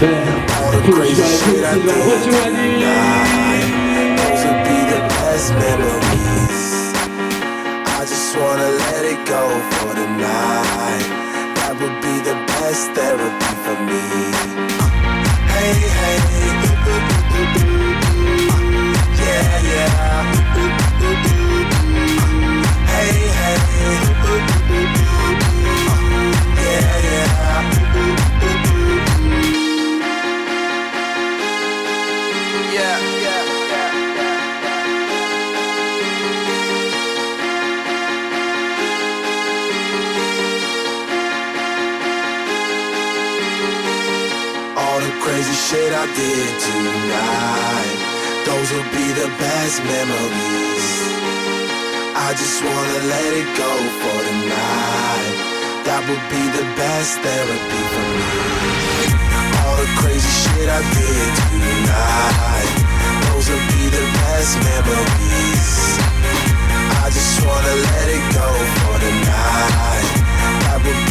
All the crazy shit I did tonight, those would be the best memories. I just wanna let it go for the night. That would be the best therapy for me. Hey, hey, yeah, yeah. Hey, hey, yeah, yeah. Yeah, yeah, yeah, all the crazy shit I did tonight, those will be the best memories. I just wanna let it go for the night. That would be the best therapy for me. All the crazy shit I did tonight, those will be the best memories. I just wanna let it go for the night. That would